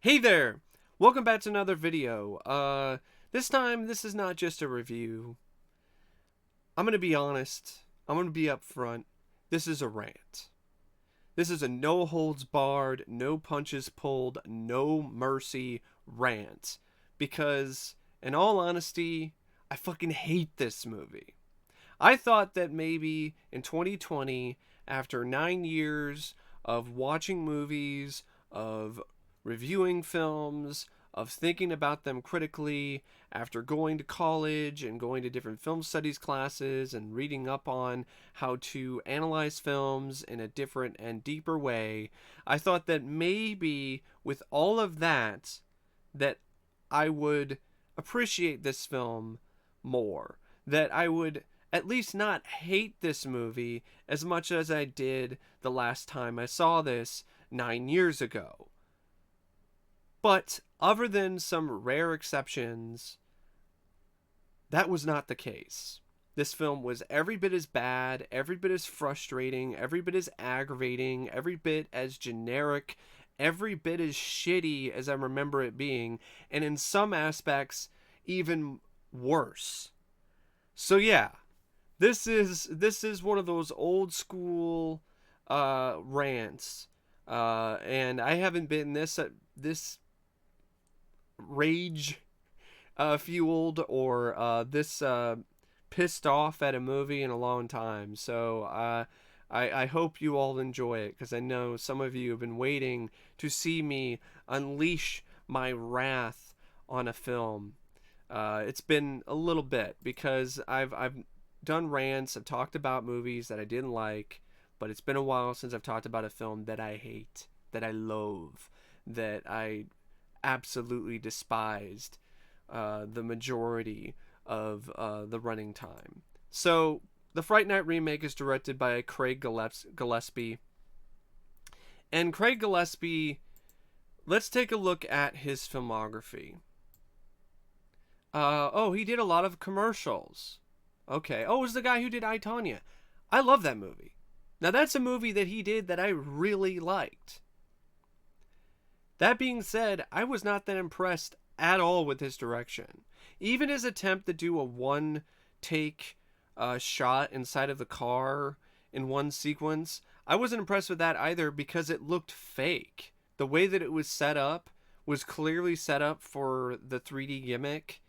Hey there! Welcome back to another video. This time, this is not just a review. I'm gonna be honest. I'm gonna be upfront. This is a rant. This is a no holds barred, no punches pulled, no mercy rant. Because, in all honesty, I fucking hate this movie. I thought that maybe in 2020, after 9 years of watching movies, of reviewing films, of thinking about them critically, after going to college and going to different film studies classes and reading up on how to analyze films in a different and deeper way, I thought that maybe with all of that, that I would appreciate this film more. That I would at least not hate this movie as much as I did the last time I saw this 9 years ago. But other than some rare exceptions, that was not the case. This film was every bit as bad, every bit as frustrating, every bit as aggravating, every bit as generic, every bit as shitty as I remember it being, and in some aspects, even worse. So yeah, this is one of those old school rants, and I haven't been this rage fueled or this pissed off at a movie in a long time. So I hope you all enjoy it, because I know some of you have been waiting to see me unleash my wrath on a film. It's been a little bit because I've done rants. I've talked about movies that I didn't like, but it's been a while since I've talked about a film that I hate, that I loathe, that I absolutely despised the majority of the running time. So, the Fright Night remake is directed by Craig Gillespie. And Craig Gillespie, let's take a look at his filmography. Oh, he did a lot of commercials. Okay. Oh, it was the guy who did I, Tonya. I love that movie. Now, that's a movie that he did that I really liked. That being said, I was not that impressed at all with his direction. Even his attempt to do a one take shot inside of the car in one sequence, I wasn't impressed with that either, because it looked fake. The way that it was set up was clearly set up for the 3D gimmick,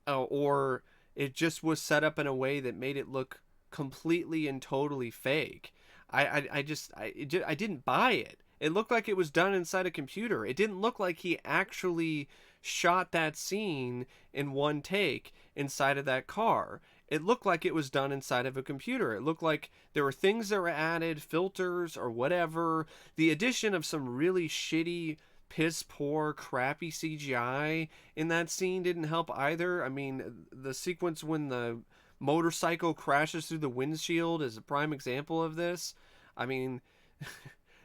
or it just was set up in a way that made it look completely and totally fake. I didn't buy it. It looked like it was done inside a computer. It didn't look like he actually shot that scene in one take inside of that car. It looked like it was done inside of a computer. It looked like there were things that were added, filters or whatever. The addition of some really shitty, piss poor, crappy CGI in that scene didn't help either. I mean, the sequence when the motorcycle crashes through the windshield is a prime example of this. I mean,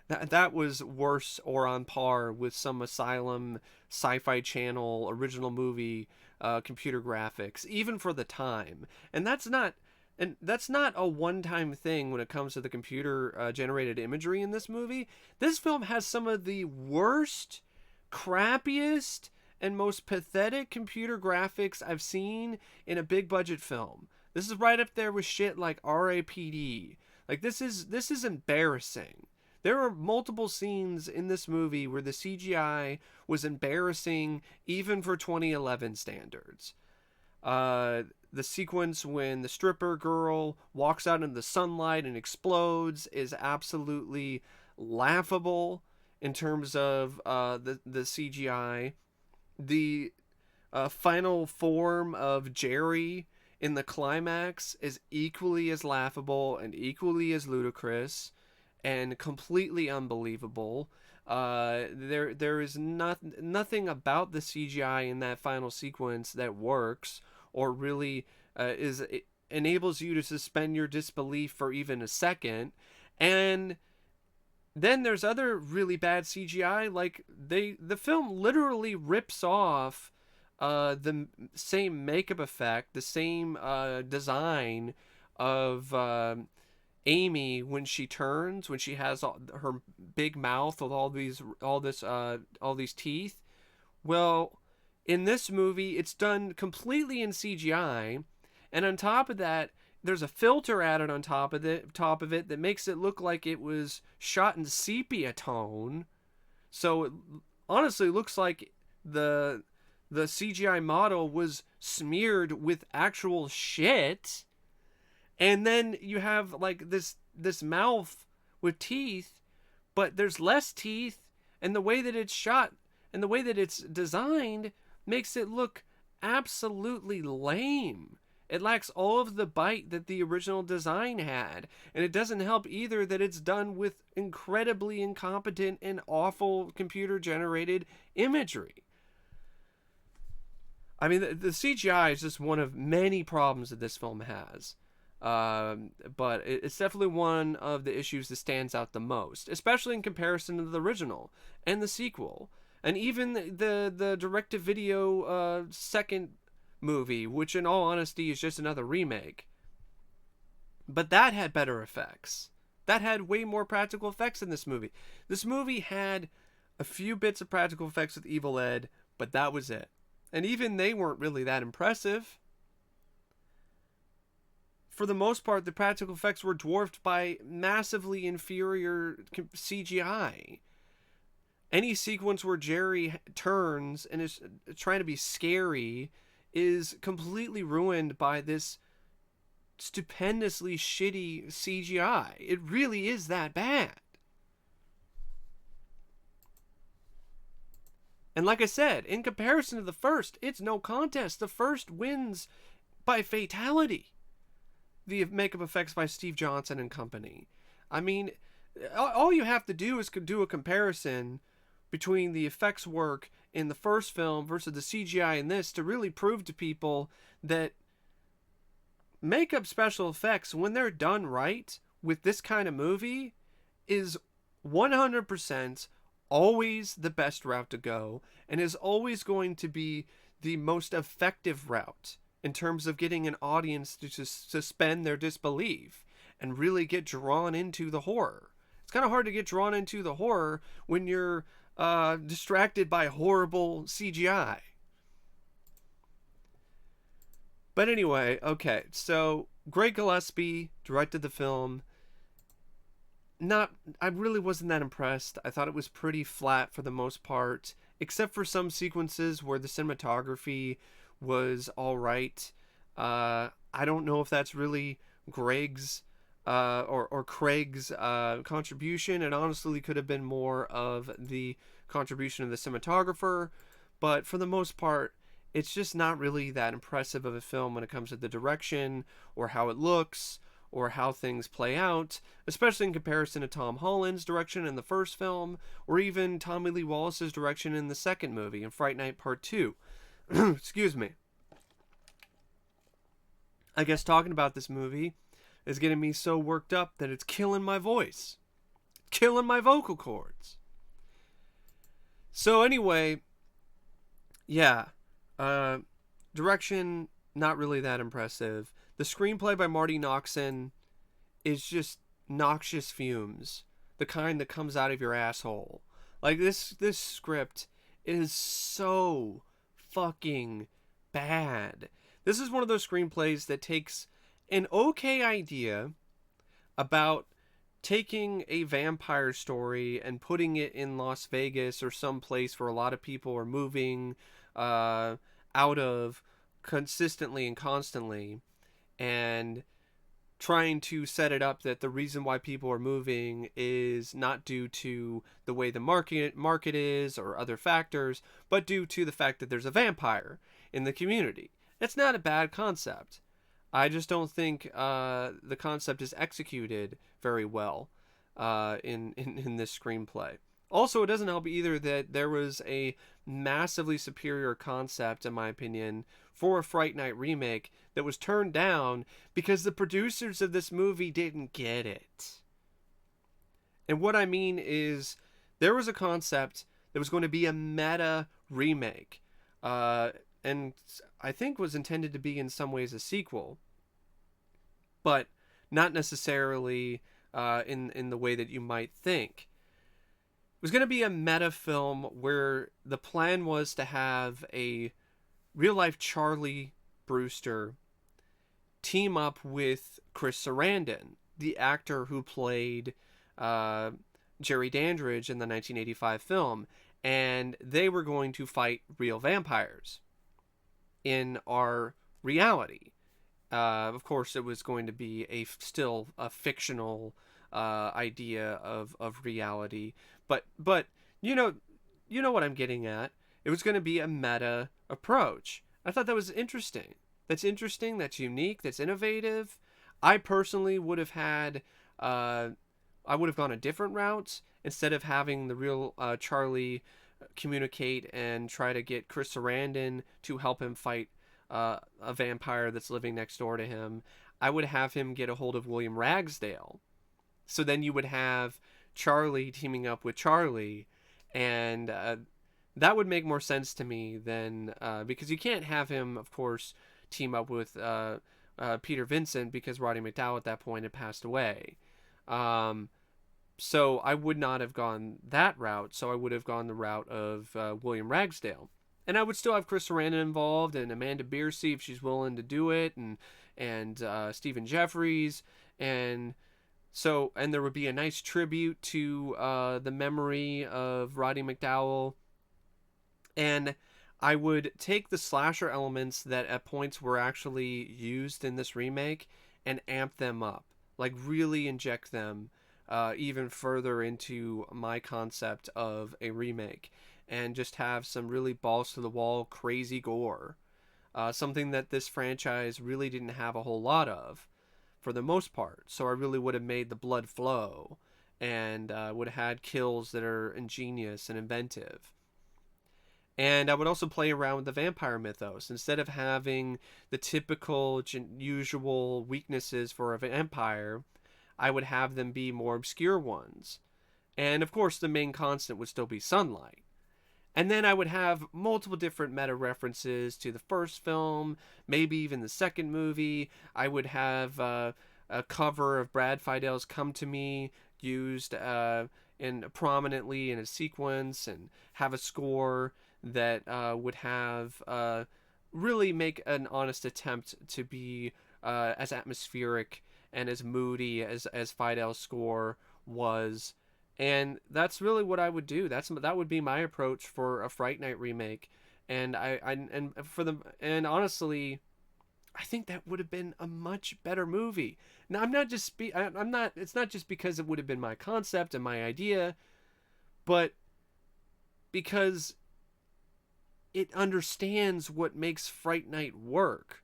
that was worse or on par with some Asylum Sci-Fi Channel original movie computer graphics, even for the time. And that's not a one-time thing when it comes to the computer generated imagery in this movie. This film has some of the worst, crappiest, and most pathetic computer graphics I've seen in a big budget film. This is right up there with shit like R.A.P.D. Like, this is embarrassing. There are multiple scenes in this movie where the CGI was embarrassing even for 2011 standards. The sequence when the stripper girl walks out in the sunlight and explodes is absolutely laughable in terms of the CGI. The final form of Jerry in the climax is equally as laughable and equally as ludicrous and completely unbelievable. There is nothing about the CGI in that final sequence that works or really enables you to suspend your disbelief for even a second. And then there's other really bad CGI, like the film literally rips off the same makeup effect, the same design of Amy when she turns, when she has her big mouth with all these teeth. Well, in this movie, it's done completely in CGI, and on top of that, there's a filter added on top of it that makes it look like it was shot in sepia tone. So it honestly looks like the the CGI model was smeared with actual shit. And then you have like this mouth with teeth, but there's less teeth, and the way that it's shot and the way that it's designed makes it look absolutely lame. It lacks all of the bite that the original design had, and it doesn't help either that it's done with incredibly incompetent and awful computer generated imagery. I mean, the CGI is just one of many problems that this film has. But it's definitely one of the issues that stands out the most, especially in comparison to the original and the sequel, and even the direct-to-video second movie, which in all honesty is just another remake. But that had better effects. That had way more practical effects in this movie. This movie had a few bits of practical effects with Evil Ed, but that was it. And even they weren't really that impressive. For the most part, the practical effects were dwarfed by massively inferior CGI. Any sequence where Jerry turns and is trying to be scary is completely ruined by this stupendously shitty CGI. It really is that bad. And like I said, in comparison to the first, it's no contest. The first wins by fatality. The makeup effects by Steve Johnson and company. I mean, all you have to do is do a comparison between the effects work in the first film versus the CGI in this to really prove to people that makeup special effects, when they're done right with this kind of movie, is 100% always the best route to go, and is always going to be the most effective route in terms of getting an audience to suspend their disbelief and really get drawn into the horror. It's kind of hard to get drawn into the horror when you're distracted by horrible CGI. But anyway, okay, so Greg Gillespie directed the film. I really wasn't that impressed. I thought it was pretty flat for the most part, except for some sequences where the cinematography was all right. I don't know if that's really Greg's or Craig's contribution. It honestly could have been more of the contribution of the cinematographer, but for the most part, it's just not really that impressive of a film when it comes to the direction or how it looks or how things play out, especially in comparison to Tom Holland's direction in the first film, or even Tommy Lee Wallace's direction in the second movie, in Fright Night Part 2. Excuse me. I guess talking about this movie is getting me so worked up that it's killing my voice. Killing my vocal cords. So anyway, yeah. Direction, not really that impressive. The screenplay by Marty Noxon is just noxious fumes. The kind that comes out of your asshole. Like, this script is so fucking bad. This is one of those screenplays that takes an okay idea about taking a vampire story and putting it in Las Vegas or some place where a lot of people are moving out of consistently and constantly, and trying to set it up that the reason why people are moving is not due to the way the market is or other factors, but due to the fact that there's a vampire in the community. It's not a bad concept. I just don't think the concept is executed very well in this screenplay. Also, it doesn't help either that there was a massively superior concept, in my opinion, for a Fright Night remake that was turned down because the producers of this movie didn't get it. And what I mean is, there was a concept that was going to be a meta remake, and I think was intended to be in some ways a sequel, but not necessarily in the way that you might think. was going to be a meta film where the plan was to have a real life Charlie Brewster team up with Chris Sarandon, the actor who played uh, Jerry Dandridge in the 1985 film, and they were going to fight real vampires in our reality. Of course, it was going to be still a fictional idea of reality, but you know what I'm getting at. It was going to be a meta approach. I thought that was interesting. That's interesting. That's unique. That's innovative. I personally would have had. I would have gone a different route instead of having the real Charlie communicate and try to get Chris Sarandon to help him fight a vampire that's living next door to him. I would have him get a hold of William Ragsdale. So then you would have Charlie teaming up with Charlie, and that would make more sense to me than because you can't have him, of course, team up with Peter Vincent because Roddy McDowall at that point had passed away. So I would not have gone that route. So I would have gone the route of William Ragsdale. And I would still have Chris Sarandon involved and Amanda Bierce if she's willing to do it, and Stephen Jeffries, and there would be a nice tribute to the memory of Roddy McDowall, and I would take the slasher elements that at points were actually used in this remake and amp them up, like really inject them even further into my concept of a remake, and just have some really balls to the wall crazy gore, something that this franchise really didn't have a whole lot of for the most part. So I really would have made the blood flow, and would have had kills that are ingenious and inventive. And I would also play around with the vampire mythos. Instead of having the typical usual weaknesses for a vampire, I would have them be more obscure ones. And of course, the main constant would still be sunlight. And then I would have multiple different meta references to the first film, maybe even the second movie. I would have a cover of Brad Feidel's "Come to Me" used prominently in a sequence, and have a score that would have really make an honest attempt to be as atmospheric and as moody as Feidel's score was. And that's really what I would do. That would be my approach for a Fright Night remake. And and honestly, I think that would have been a much better movie. Now it's not just because it would have been my concept and my idea, but because it understands what makes Fright Night work,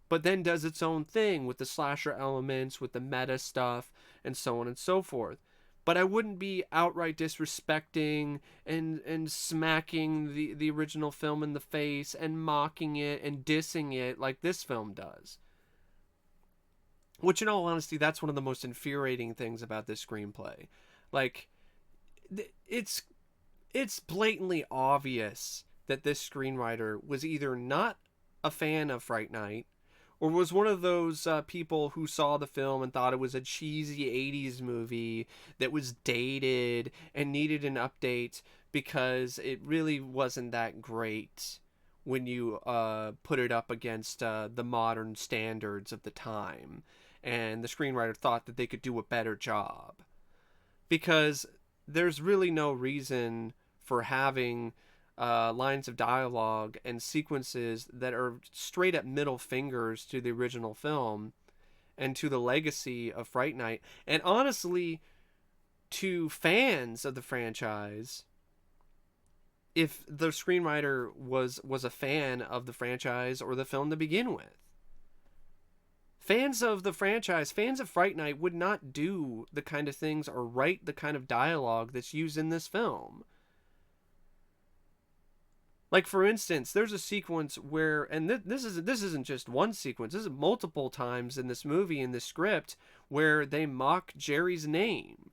but then does its own thing with the slasher elements, with the meta stuff, and so on and so forth. But I wouldn't be outright disrespecting and smacking the original film in the face and mocking it and dissing it like this film does. Which, in all honesty, that's one of the most infuriating things about this screenplay. Like, it's blatantly obvious that this screenwriter was either not a fan of Fright Night, or was one of those people who saw the film and thought it was a cheesy 80s movie that was dated and needed an update because it really wasn't that great when you put it up against the modern standards of the time. And the screenwriter thought that they could do a better job. Because there's really no reason for having lines of dialogue and sequences that are straight up middle fingers to the original film and to the legacy of Fright Night, and honestly to fans of the franchise. If the screenwriter was a fan of the franchise or the film to begin with, fans of the franchise, fans of Fright Night, would not do the kind of things or write the kind of dialogue that's used in this film. Like, for instance, there's a sequence where, and this isn't just one sequence, this is multiple times in this movie, in this script, where they mock Jerry's name.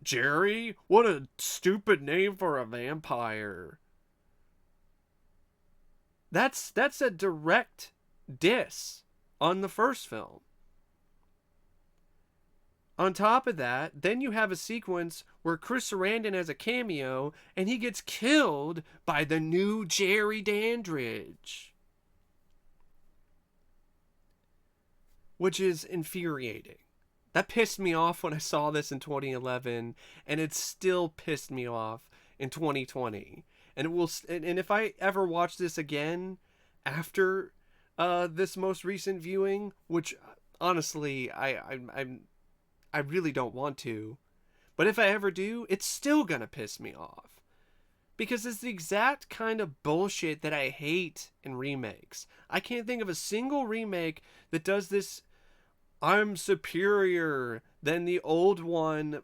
Jerry? What a stupid name for a vampire. That's a direct diss on the first film. On top of that, then you have a sequence where Chris Sarandon has a cameo and he gets killed by the new Jerry Dandridge, which is infuriating. That pissed me off when I saw this in 2011, and it still pissed me off in 2020. And it will. And if I ever watch this again after this most recent viewing, which honestly I really don't want to, but if I ever do, it's still gonna piss me off. Because it's the exact kind of bullshit that I hate in remakes. I can't think of a single remake that does this I'm superior than the old one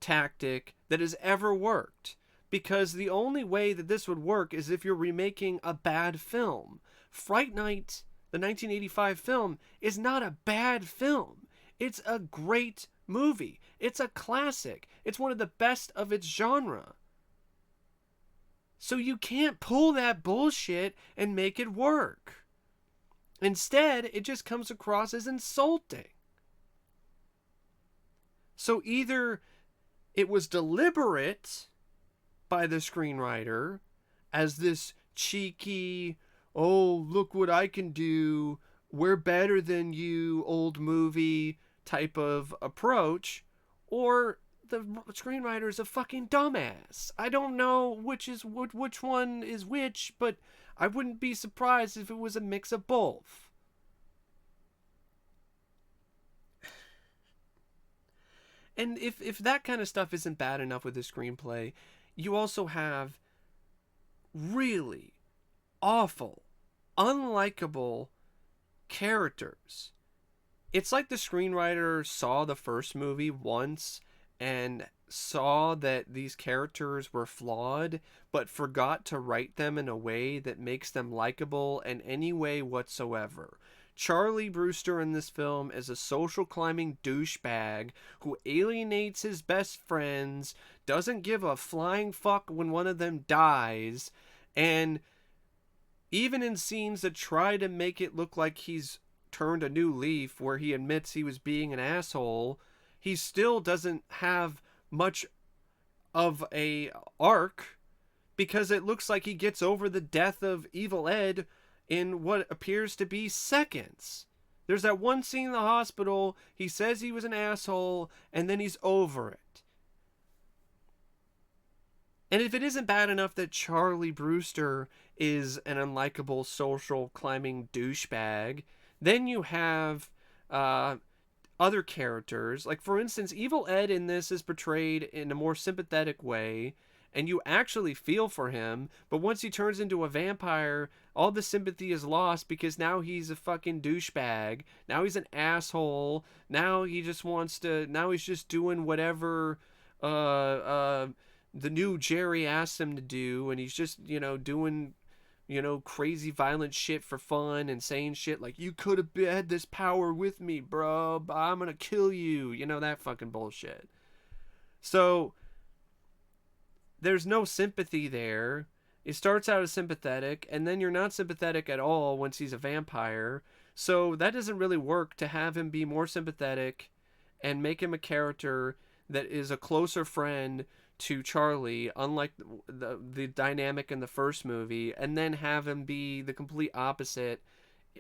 tactic that has ever worked. Because the only way that this would work is if you're remaking a bad film. Fright Night, the 1985 film, is not a bad film. It's a great movie. It's a classic. It's one of the best of its genre. So you can't pull that bullshit and make it work. Instead, it just comes across as insulting. So either it was deliberate by the screenwriter as this cheeky, oh, look what I can do, we're better than you, old movie type of approach, or the screenwriter is a fucking dumbass. I don't know which one is which, but I wouldn't be surprised if it was a mix of both. And if that kind of stuff isn't bad enough with the screenplay, you also have really awful, unlikable characters. It's like the screenwriter saw the first movie once and saw that these characters were flawed, but forgot to write them in a way that makes them likable in any way whatsoever. Charlie Brewster in this film is a social climbing douchebag who alienates his best friends, doesn't give a flying fuck when one of them dies, and even in scenes that try to make it look like he's turned a new leaf where he admits he was being an asshole, he still doesn't have much of a arc because it looks like he gets over the death of Evil Ed in what appears to be seconds. There's that one scene in the hospital, he says he was an asshole, and then he's over it. And if it isn't bad enough that Charlie Brewster is an unlikable social climbing douchebag, then you have other characters. Like, for instance, Evil Ed in this is portrayed in a more sympathetic way, and you actually feel for him, but once he turns into a vampire, all the sympathy is lost because now he's a fucking douchebag. Now he's an asshole. Now he just wants to, now he's just doing whatever the new Jerry asks him to do, and he's just, doing, crazy violent shit for fun and saying shit like, you could have had this power with me, bro, I'm gonna kill you, that fucking bullshit. So there's no sympathy there. It starts out as sympathetic, and then you're not sympathetic at all once he's a vampire. So that doesn't really work to have him be more sympathetic and make him a character that is a closer friend to Charlie, unlike the dynamic in the first movie, and then have him be the complete opposite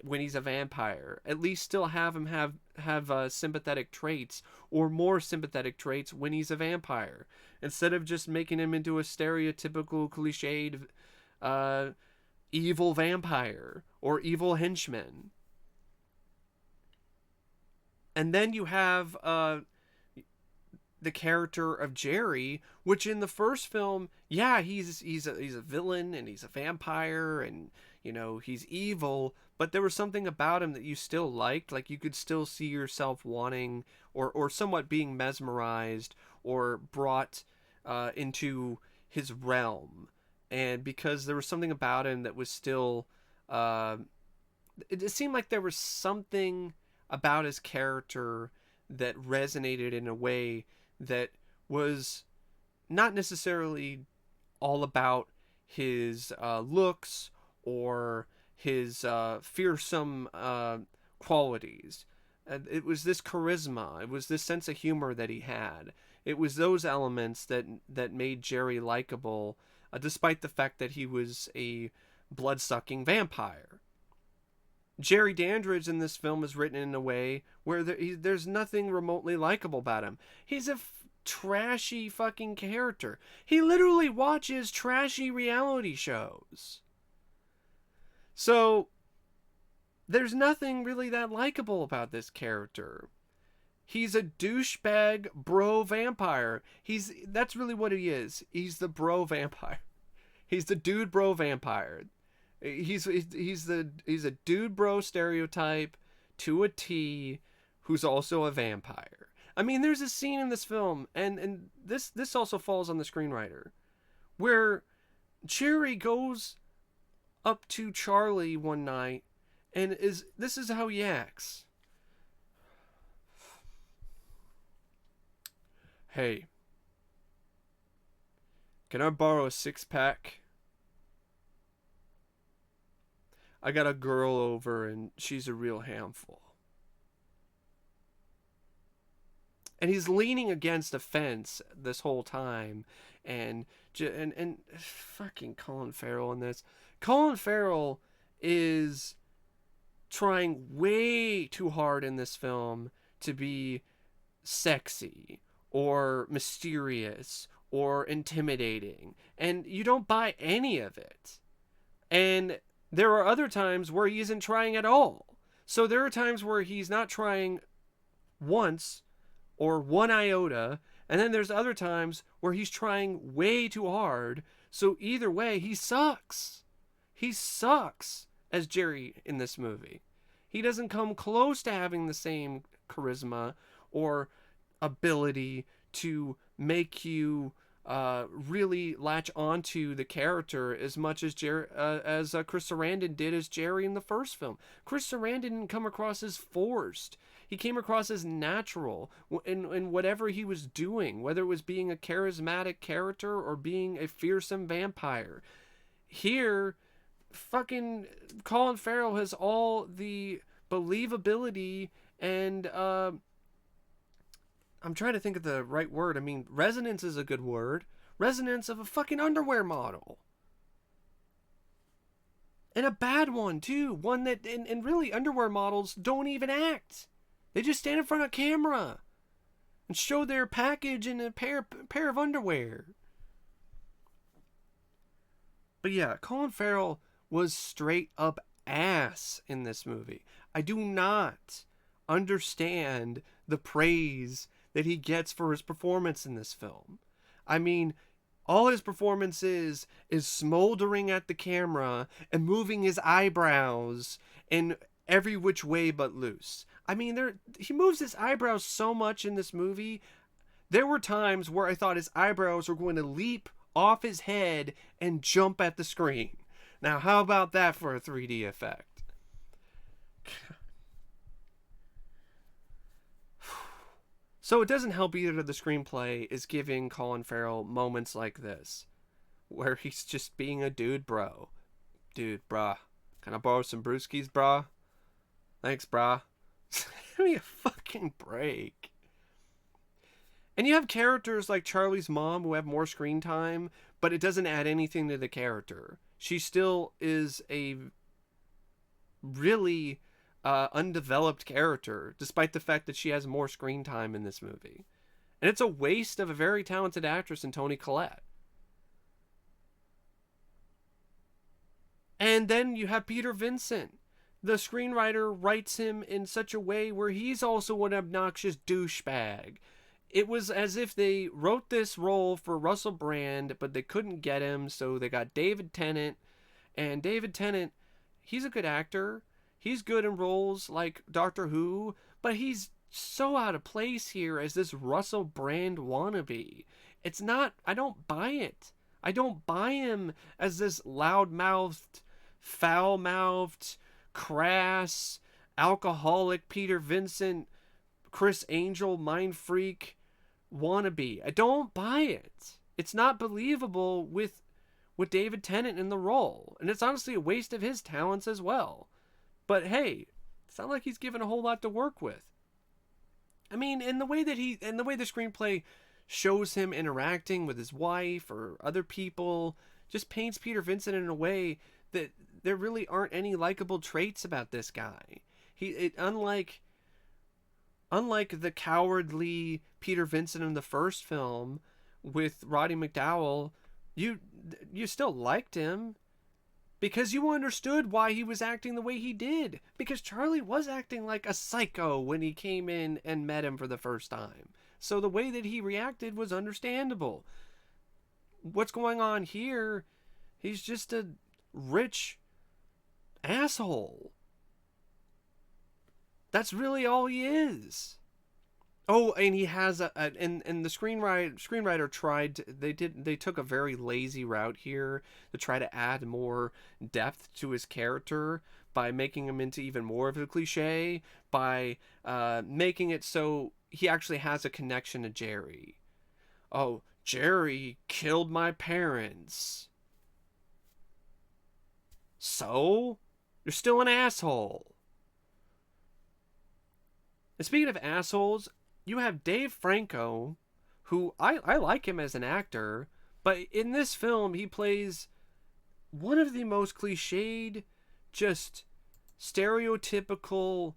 when he's a vampire. At least still have him have sympathetic traits or more sympathetic traits when he's a vampire, instead of just making him into a stereotypical cliched evil vampire or evil henchman. And then you have the character of Jerry, which in the first film, yeah, he's a villain and he's a vampire and he's evil, but there was something about him that you still liked. Like, you could still see yourself wanting or somewhat being mesmerized or brought into his realm. And because there was something about him that was still it seemed like there was something about his character that resonated in a way that was not necessarily all about his looks or his fearsome qualities, It was this charisma. It was this sense of humor that he had. It was those elements that made Jerry likable, despite the fact that he was a blood-sucking vampire. Jerry Dandridge in this film is written in a way where there's nothing remotely likable about him. He's a trashy fucking character. He literally watches trashy reality shows. So there's nothing really that likable about this character. He's a douchebag bro vampire. That's really what he is. He's the bro vampire. He's the dude bro vampire. He's a dude bro stereotype to a T, who's also a vampire. I mean, there's a scene in this film, and this also falls on the screenwriter, where Jerry goes up to Charlie one night, and this is how he acts. Hey, can I borrow a 6-pack? I got a girl over and she's a real handful. And he's leaning against a fence this whole time, and fucking Colin Farrell in this. Colin Farrell is trying way too hard in this film to be sexy or mysterious or intimidating, and you don't buy any of it. And there are other times where he isn't trying at all. So there are times where he's not trying once or one iota, and then there's other times where he's trying way too hard. So either way, he sucks. He sucks as Jerry in this movie. He doesn't come close to having the same charisma or ability to make you really latch onto the character as much as Chris Sarandon did as Jerry in the first film. Chris Sarandon didn't come across as forced. He came across as natural in whatever he was doing, whether it was being a charismatic character or being a fearsome vampire. Here, fucking Colin Farrell has all the believability and I'm trying to think of the right word. I mean, resonance is a good word. Resonance of a fucking underwear model. And a bad one, too. One that, and really, underwear models don't even act. They just stand in front of camera and show their package in a pair of underwear. But yeah, Colin Farrell was straight up ass in this movie. I do not understand the praise that he gets for his performance in this film. I mean, all his performance is smoldering at the camera and moving his eyebrows in every which way but loose. I mean, he moves his eyebrows so much in this movie. There were times where I thought his eyebrows were going to leap off his head and jump at the screen. Now, how about that for a 3D effect? So it doesn't help either that the screenplay is giving Colin Farrell moments like this, where he's just being a dude bro. Dude, brah. Can I borrow some brewskis, brah? Thanks, brah. Give me a fucking break. And you have characters like Charlie's mom who have more screen time, but it doesn't add anything to the character. She still is a really undeveloped character, despite the fact that she has more screen time in this movie. And it's a waste of a very talented actress in Toni Collette. And then you have Peter Vincent. The screenwriter writes him in such a way where he's also an obnoxious douchebag. It was as if they wrote this role for Russell Brand, but they couldn't get him, so they got David Tennant. And David Tennant, he's a good actor. He's good in roles like Doctor Who, but he's so out of place here as this Russell Brand wannabe. It's not, I don't buy it. I don't buy him as this loud-mouthed, foul-mouthed, crass, alcoholic Peter Vincent, Chris Angel, mind freak wannabe. I don't buy it. It's not believable with David Tennant in the role. And it's honestly a waste of his talents as well. But hey, it's not like he's given a whole lot to work with. I mean, in the way the screenplay shows him interacting with his wife or other people, just paints Peter Vincent in a way that there really aren't any likable traits about this guy. Unlike the cowardly Peter Vincent in the first film with Roddy McDowall, you still liked him because you understood why he was acting the way he did. Because Charlie was acting like a psycho when he came in and met him for the first time. So the way that he reacted was understandable. What's going on here? He's just a rich asshole. That's really all he is. Oh, and he has and the screenwriter tried they took a very lazy route here to try to add more depth to his character by making him into even more of a cliche, by making it so he actually has a connection to Jerry. Oh, Jerry killed my parents. So? You're still an asshole. And speaking of assholes, you have Dave Franco, who I like him as an actor, but in this film he plays one of the most cliched, just stereotypical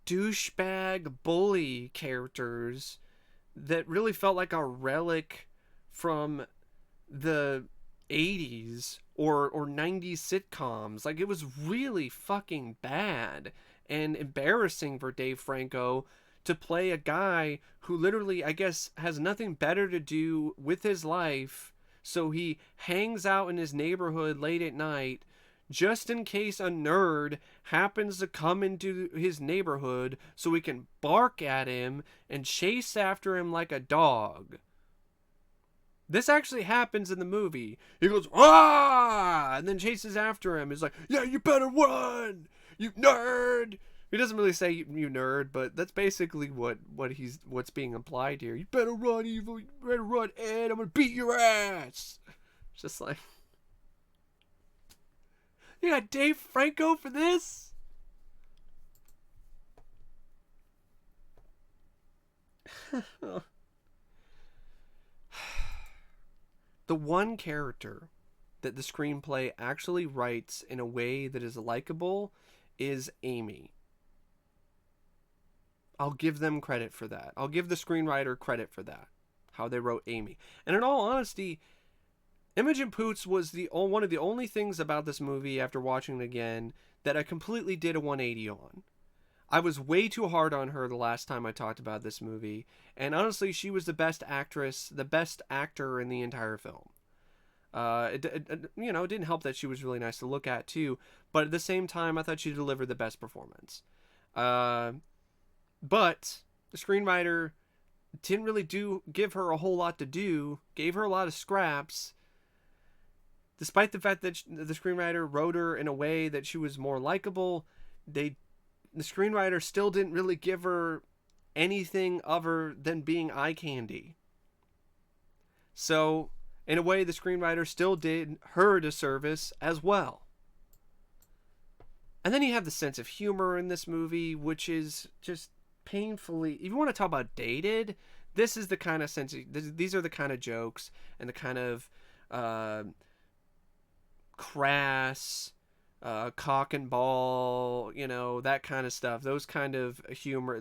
douchebag bully characters that really felt like a relic from the 80s or 90s sitcoms. Like, it was really fucking bad and embarrassing for Dave Franco to play a guy who literally, I guess, has nothing better to do with his life, so he hangs out in his neighborhood late at night just in case a nerd happens to come into his neighborhood so he can bark at him and chase after him like a dog. This actually happens in the movie. He goes, "Ah!" and then chases after him. He's like, "Yeah, you better run, you nerd." He doesn't really say you nerd, but that's basically what's being implied here. You better run, evil. You better run, Ed. I'm gonna beat your ass. It's just like, you got Dave Franco for this? The one character that the screenplay actually writes in a way that is likable is Amy. I'll give them credit for that. I'll give the screenwriter credit for that, how they wrote Amy. And in all honesty, Imogen Poots was one of the only things about this movie after watching it again that I completely did a 180 on. I was way too hard on her the last time I talked about this movie, and honestly, she was the best actress, the best actor in the entire film. It didn't help that she was really nice to look at too, but at the same time, I thought she delivered the best performance. But the screenwriter didn't really give her a whole lot to do, gave her a lot of scraps, despite the fact that the screenwriter wrote her in a way that she was more likable. The screenwriter still didn't really give her anything other than being eye candy. So, in a way, the screenwriter still did her a disservice as well. And then you have the sense of humor in this movie, which is just painfully, if you want to talk about dated, this is the kind of sense, these are the kind of jokes and the kind of crass, cock and ball, that kind of stuff, that kind of humor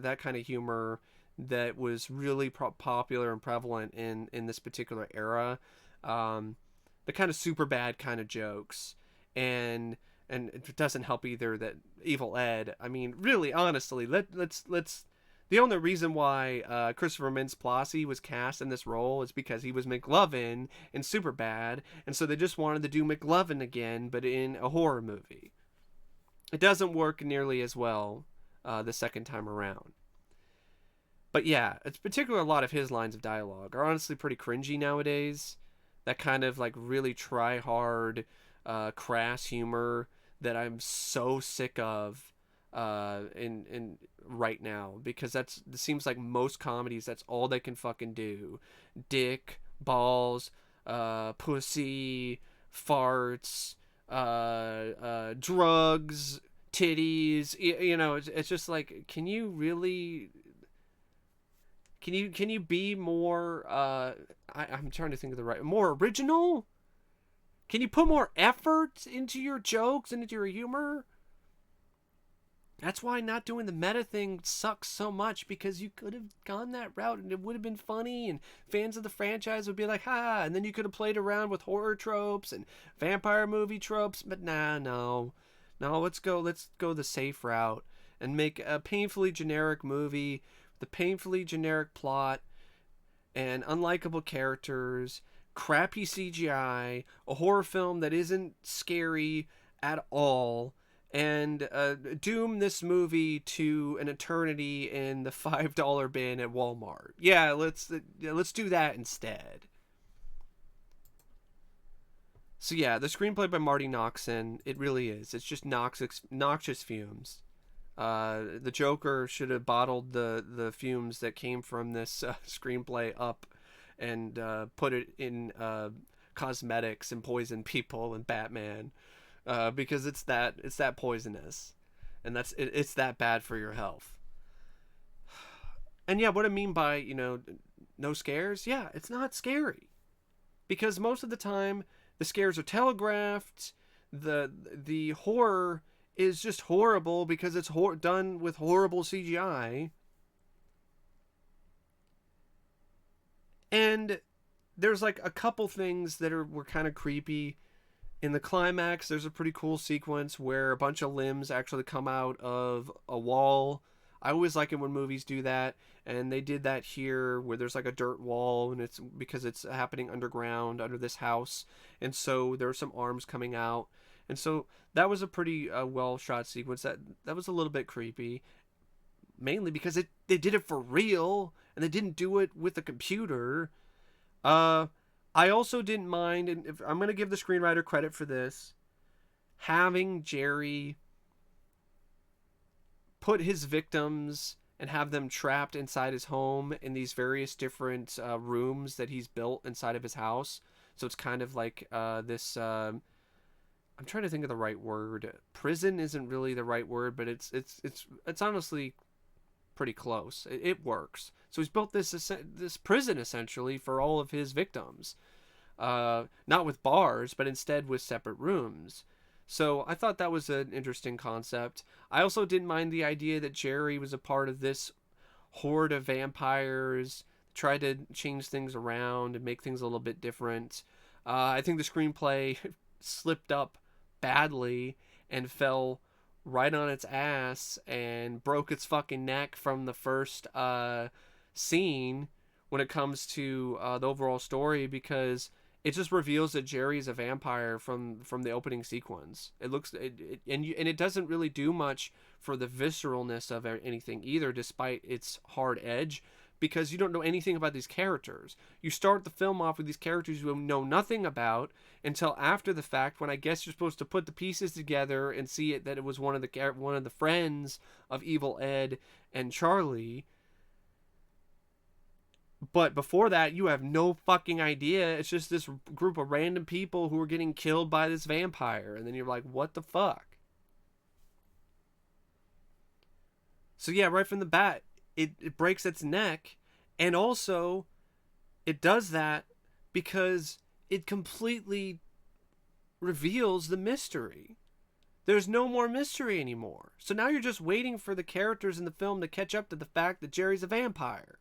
that was really popular and prevalent in this particular era. The kind of super bad kind of jokes, and it doesn't help either that Evil Ed, I mean, really, honestly, let's the only reason why Christopher Mintz-Plasse was cast in this role is because he was McLovin in Superbad, and so they just wanted to do McLovin again, but in a horror movie. It doesn't work nearly as well the second time around. But yeah, it's particularly a lot of his lines of dialogue are honestly pretty cringy nowadays. That kind of like really try-hard, crass humor that I'm so sick of in right now, because it seems like most comedies, that's all they can fucking do. Dick, balls, pussy, farts, drugs, titties. It's just like, can you really? Can you be more? I'm trying to think of the right, more original. Can you put more effort into your jokes and into your humor? That's why not doing the meta thing sucks so much, because you could have gone that route and it would have been funny and fans of the franchise would be like, ha, and then you could have played around with horror tropes and vampire movie tropes, but no. No, let's go the safe route and make a painfully generic movie, the painfully generic plot and unlikable characters, crappy CGI, a horror film that isn't scary at all, and doom this movie to an eternity in the $5 bin at Walmart. Yeah, let's do that instead. So yeah, the screenplay by Marty Noxon, it really is. It's just noxious fumes. The Joker should have bottled the fumes that came from this screenplay up and put it in cosmetics and poison people and Batman, because it's that poisonous, and it's that bad for your health. And yeah, what I mean by no scares, yeah, it's not scary, because most of the time the scares are telegraphed. The horror is just horrible because it's done with horrible CGI. And there's like a couple things that were kind of creepy. In the climax, there's a pretty cool sequence where a bunch of limbs actually come out of a wall. I always like it when movies do that, and they did that here, where there's like a dirt wall, and it's because it's happening underground under this house, and so there are some arms coming out, and so that was a pretty well shot sequence. That was a little bit creepy, mainly because they did it for real and they didn't do it with a computer. I also didn't mind, and if I'm going to give the screenwriter credit for this, having Jerry put his victims and have them trapped inside his home in these various different rooms that he's built inside of his house. So it's kind of like this. I'm trying to think of the right word. Prison isn't really the right word, but it's honestly pretty close. It works. So he's built this prison essentially for all of his victims, not with bars, but instead with separate rooms. So I thought that was an interesting concept. I also didn't mind the idea that Jerry was a part of this horde of vampires, tried to change things around and make things a little bit different. I think the screenplay slipped up badly and fell right on its ass and broke its fucking neck from the first scene when it comes to the overall story, because it just reveals that Jerry's a vampire from the opening sequence. It looks and it doesn't really do much for the visceralness of anything either, despite its hard edge, because you don't know anything about these characters. You start the film off with these characters you know nothing about until after the fact, when I guess you're supposed to put the pieces together and see it that it was one of the friends of Evil Ed and Charlie. But before that, you have no fucking idea. It's just this group of random people who are getting killed by this vampire. And then you're like, what the fuck? So yeah, right from the bat, it breaks its neck. And also, it does that because it completely reveals the mystery. There's no more mystery anymore. So now you're just waiting for the characters in the film to catch up to the fact that Jerry's a vampire.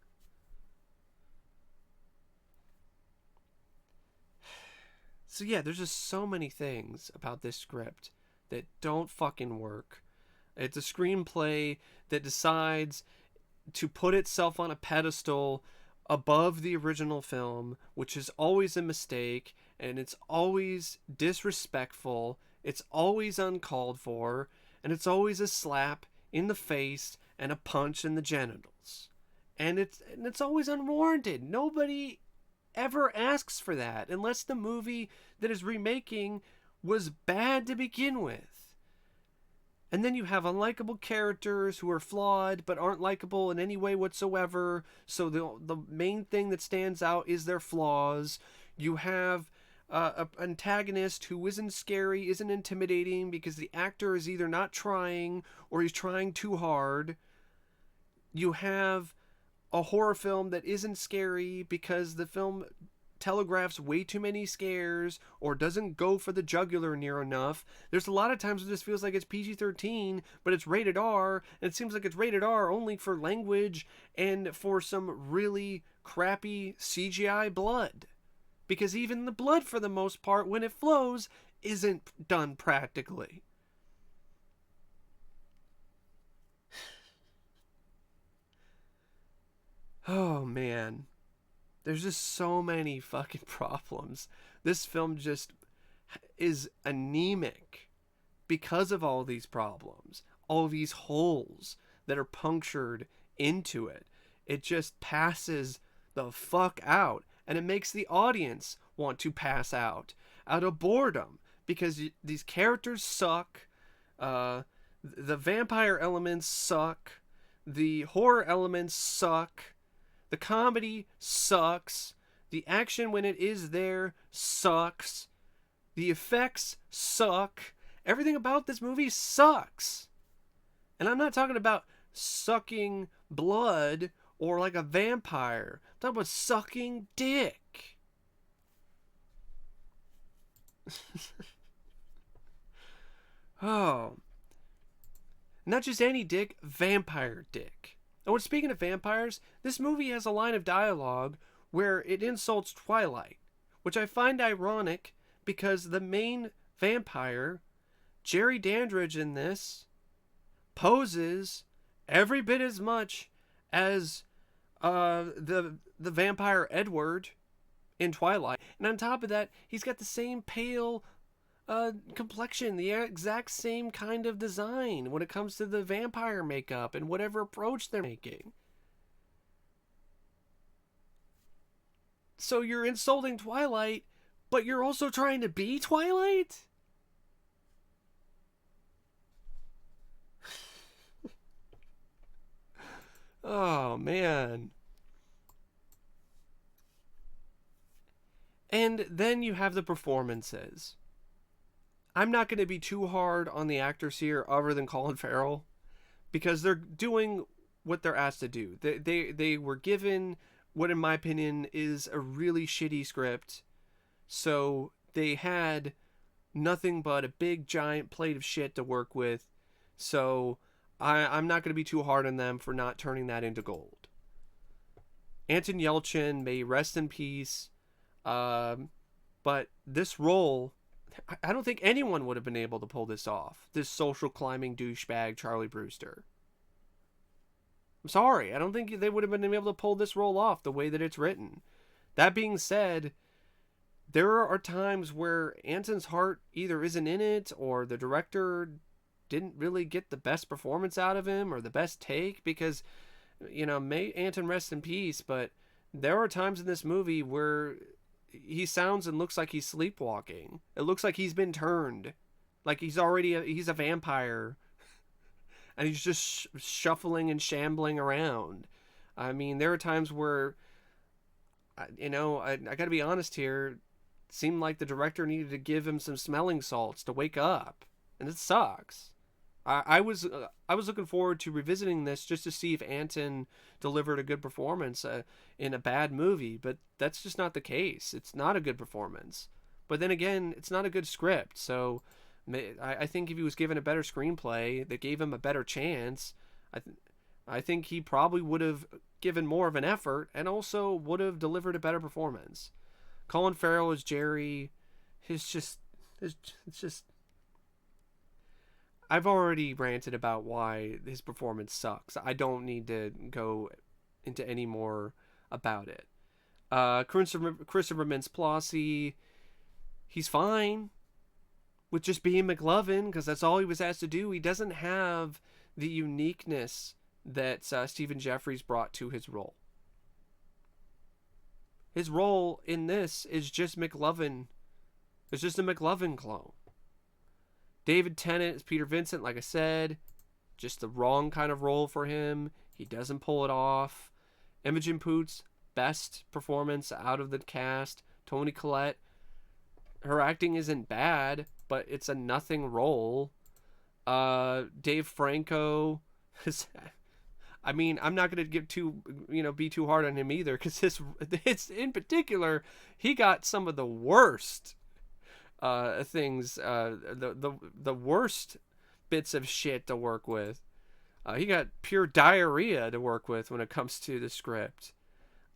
So yeah, there's just so many things about this script that don't fucking work. It's a screenplay that decides to put itself on a pedestal above the original film, which is always a mistake, and it's always disrespectful, it's always uncalled for, and it's always a slap in the face and a punch in the genitals. And it's always unwarranted. Nobody ever asks for that unless the movie that is remaking was bad to begin with. And then you have unlikable characters who are flawed but aren't likable in any way whatsoever. So the main thing that stands out is their flaws. You have a antagonist who isn't scary, isn't intimidating because the actor is either not trying or he's trying too hard. You have a horror film that isn't scary because the film telegraphs way too many scares or doesn't go for the jugular near enough. There's a lot of times it just feels like it's PG-13, but it's rated R, and it seems like it's rated R only for language and for some really crappy CGI blood. Because even the blood, for the most part, when it flows, isn't done practically. Oh, man. There's just so many fucking problems. This film just is anemic because of all these problems, all these holes that are punctured into it. It just passes the fuck out, and it makes the audience want to pass out of boredom because these characters suck. The vampire elements suck. The horror elements suck. The comedy sucks. The action, when it is there, sucks. The effects suck. Everything about this movie sucks. And I'm not talking about sucking blood or like a vampire. I'm talking about sucking dick. Oh. Not just any dick, vampire dick. And speaking of vampires, this movie has a line of dialogue where it insults Twilight, which I find ironic because the main vampire, Jerry Dandridge in this, poses every bit as much as the vampire Edward in Twilight. And on top of that, he's got the same pale complexion, the exact same kind of design when it comes to the vampire makeup and whatever approach they're making. So you're insulting Twilight, but you're also trying to be Twilight? Oh, man. And then you have the performances. I'm not going to be too hard on the actors here other than Colin Farrell because they're doing what they're asked to do. They were given what, in my opinion, is a really shitty script. So they had nothing but a big giant plate of shit to work with. So I'm not going to be too hard on them for not turning that into gold. Anton Yelchin, may rest in peace. But this role, I don't think anyone would have been able to pull this off. This social climbing douchebag, Charlie Brewster. I'm sorry. I don't think they would have been able to pull this role off the way that it's written. That being said, there are times where Anton's heart either isn't in it or the director didn't really get the best performance out of him or the best take because, may Anton rest in peace, but there are times in this movie where he sounds and looks like he's sleepwalking. It looks like he's been turned. Like he's a vampire. And he's just shuffling and shambling around. I mean, there are times where, I gotta be honest here, it seemed like the director needed to give him some smelling salts to wake up. And it sucks. I was looking forward to revisiting this just to see if Anton delivered a good performance in a bad movie, but that's just not the case. It's not a good performance. But then again, it's not a good script, so I think if he was given a better screenplay that gave him a better chance, I think he probably would have given more of an effort and also would have delivered a better performance. Colin Farrell as Jerry, it's just I've already ranted about why his performance sucks. I don't need to go into any more about it. Christopher Mintz-Plasse, he's fine with just being McLovin because that's all he was asked to do. He doesn't have the uniqueness that Stephen Jeffries brought to his role. His role in this is just McLovin. It's just a McLovin clone. David Tennant is Peter Vincent, like I said. Just the wrong kind of role for him. He doesn't pull it off. Imogen Poots, best performance out of the cast. Toni Collette, Her acting isn't bad, but it's a nothing role. Dave Franco is, I mean, I'm not going to get too, be too hard on him either, because his in particular, he got some of the worst things, the worst bits of shit to work with. He got pure diarrhea to work with when it comes to the script.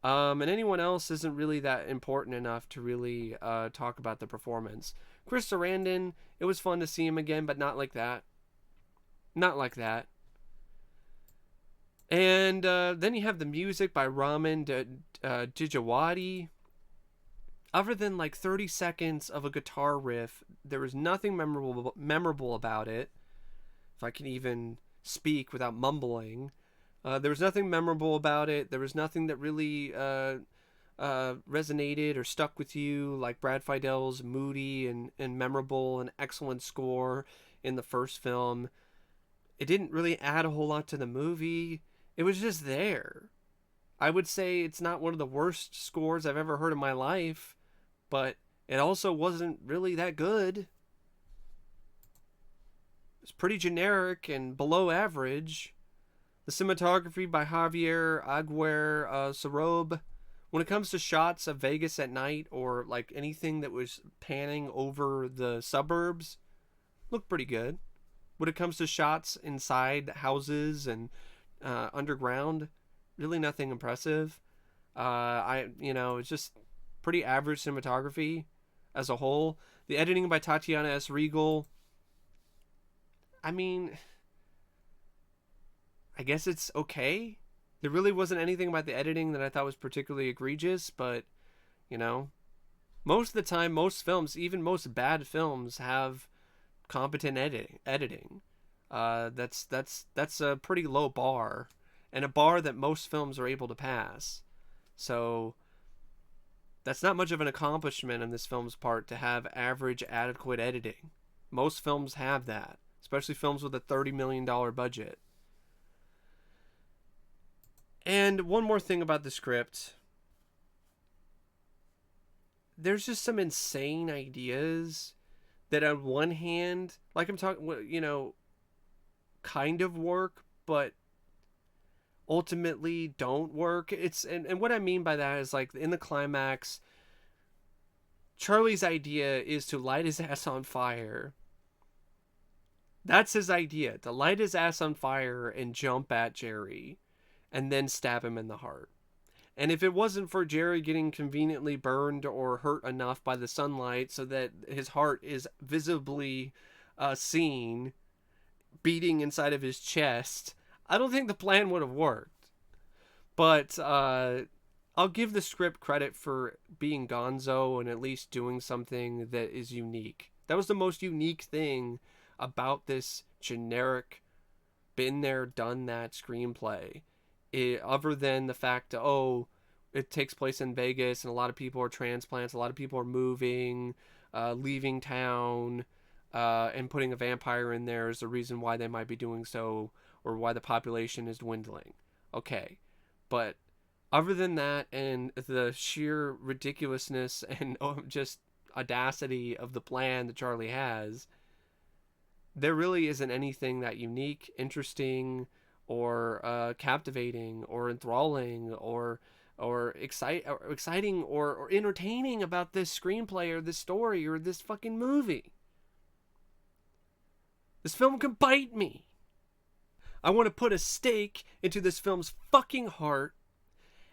And anyone else isn't really that important enough to really talk about the performance. Chris Sarandon, it was fun to see him again, but not like that. Not like that. And then you have the music by Ramin Djawadi. Other than like 30 seconds of a guitar riff, there was nothing memorable about it. If I can even speak without mumbling. There was nothing memorable about it. There was nothing that really resonated or stuck with you, like Brad Feidel's moody and memorable and excellent score in the first film. It didn't really add a whole lot to the movie. It was just there. I would say it's not one of the worst scores I've ever heard in my life, but it also wasn't really that good. It's pretty generic and below average. The cinematography by Javier Aguirre Sarob. When it comes to shots of Vegas at night or like anything that was panning over the suburbs, looked pretty good. When it comes to shots inside houses and underground, really nothing impressive. It's just pretty average cinematography as a whole. The editing by Tatiana S. Regal, I mean, I guess it's okay. There really wasn't anything about the editing that I thought was particularly egregious, but, most of the time, most films, even most bad films, have competent editing. That's a pretty low bar, and a bar that most films are able to pass. So that's not much of an accomplishment on this film's part to have average, adequate editing. Most films have that, especially films with a $30 million budget. And one more thing about the script. There's just some insane ideas that on one hand, like I'm talking, kind of work, but ultimately don't work. And what I mean by that is, like, in the climax, Charlie's idea is to light his ass on fire. That's his idea, to light his ass on fire and jump at Jerry and then stab him in the heart. And if it wasn't for Jerry getting conveniently burned or hurt enough by the sunlight so that his heart is visibly seen beating inside of his chest, I don't think the plan would have worked. But I'll give the script credit for being gonzo and at least doing something that is unique. That was the most unique thing about this generic, been there, done that screenplay. Other than the fact, it takes place in Vegas and a lot of people are transplants, a lot of people are moving, leaving town, and putting a vampire in there is the reason why they might be doing so, or why the population is dwindling. Okay, but other than that and the sheer ridiculousness and just audacity of the plan that Charlie has, there really isn't anything that unique, interesting, or captivating, or enthralling, or exciting, or entertaining about this screenplay or this story or this fucking movie. This film can bite me. I want to put a stake into this film's fucking heart,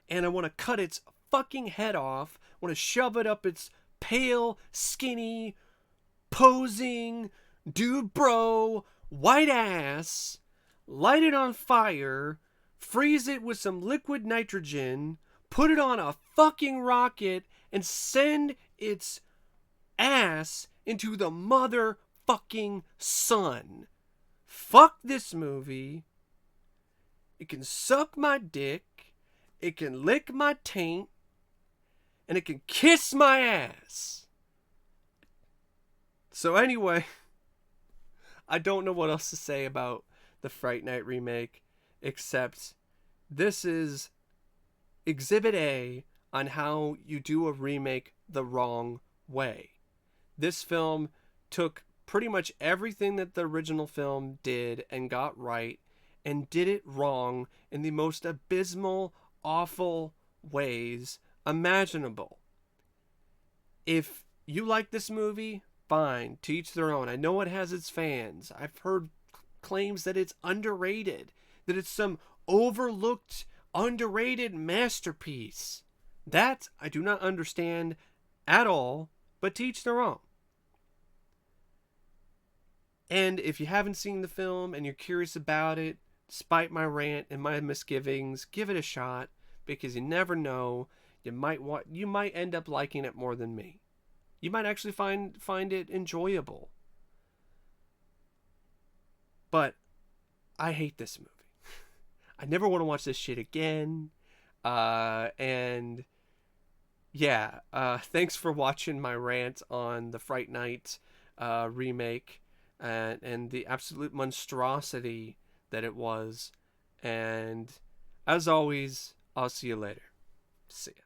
and I want to cut its fucking head off. I want to shove it up its pale, skinny, posing, dude bro, white ass, light it on fire, freeze it with some liquid nitrogen, put it on a fucking rocket, and send its ass into the motherfucking sun. Fuck this movie. It can suck my dick, it can lick my taint, and it can kiss my ass. So anyway, I don't know what else to say about the Fright Night remake, except this is Exhibit A on how you do a remake the wrong way. this film took pretty much everything that the original film did and got right, and did it wrong in the most abysmal, awful ways imaginable. If you like this movie, fine, to each their own. I know it has its fans. I've heard claims that it's underrated, that it's some overlooked, underrated masterpiece. That I do not understand at all, but to each their own. And if you haven't seen the film and you're curious about it, despite my rant and my misgivings, give it a shot, because you never know. You might end up liking it more than me. You might actually find it enjoyable. But I hate this movie. I never want to watch this shit again. And yeah, thanks for watching my rant on the Fright Night remake, and the absolute monstrosity that it was. And as always, I'll see you later. See ya.